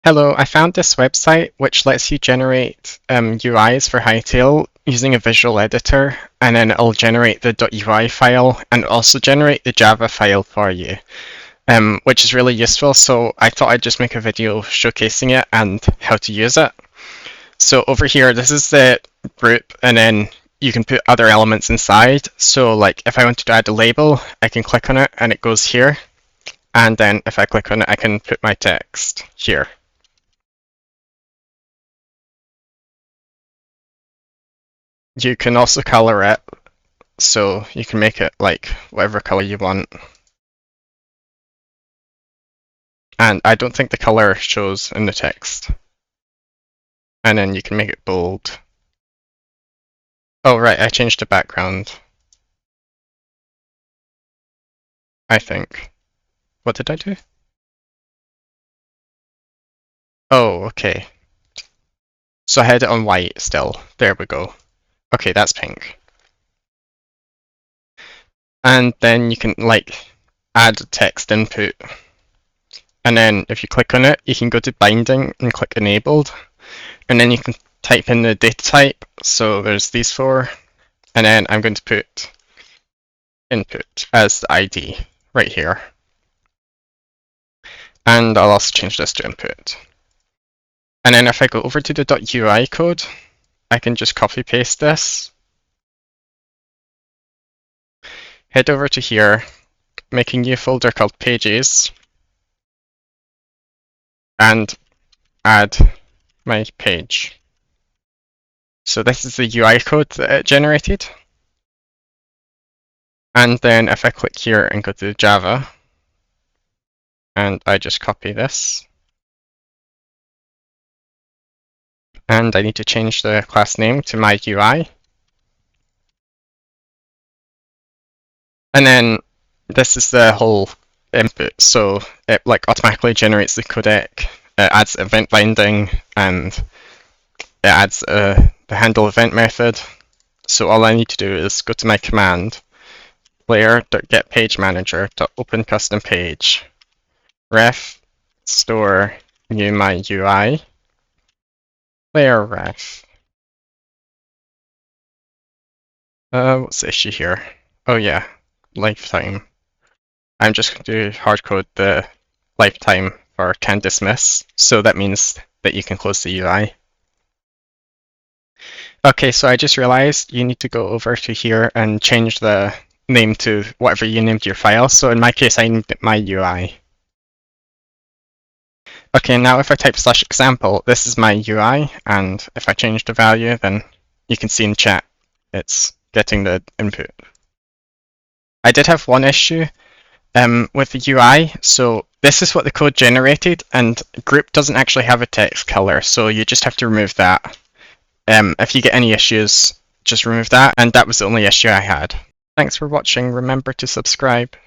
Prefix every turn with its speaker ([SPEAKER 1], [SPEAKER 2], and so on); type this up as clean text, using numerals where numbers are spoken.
[SPEAKER 1] Hello, I found this website which lets you generate UIs for Hytale using a visual editor, and then it'll generate the .ui file and also generate the Java file for you, which is really useful. So I thought I'd just make a video showcasing it and how to use it. So over here, this is the group, and then you can put other elements inside. So like if I wanted to add a label, I can click on it and it goes here. And then if I click on it, I can put my text here. You can also color it, so you can make it like whatever color you want. And I don't think the color shows in the text. And then you can make it bold. Oh right, I changed the background. I think. What did I do? Oh, okay. So I had it on white still. There we go. Okay, that's pink. And then you can like add text input. And then if you click on it, you can go to binding and click enabled. And then you can type in the data type. So there's these four. And then I'm going to put input as the ID right here. And I'll also change this to input. And then if I go over to the .ui code, I can just copy paste this. Head over to here, make a new folder called pages, and add my page. So this is the UI code that it generated. And then if I click here and go to Java, and I just copy this, and I need to change the class name to my UI. And then this is the whole input. So it like automatically generates the codec, it adds event binding, and it adds the handle event method. So all I need to do is go to my command, player.getPageManager.open custom page, ref store new my UI, player ref. What's the issue here? Oh yeah, lifetime. I'm just going to hardcode the lifetime for can dismiss, so that means that you can close the UI. Okay, so I just realized you need to go over to here and change the name to whatever you named your file. So in my case, I named it my UI. Okay, now if I type /example, this is my UI, and if I change the value, then you can see in chat, it's getting the input. I did have one issue with the UI. So this is what the code generated, and group doesn't actually have a text color, so you just have to remove that. If you get any issues, just remove that, and that was the only issue I had. Thanks for watching. Remember to subscribe.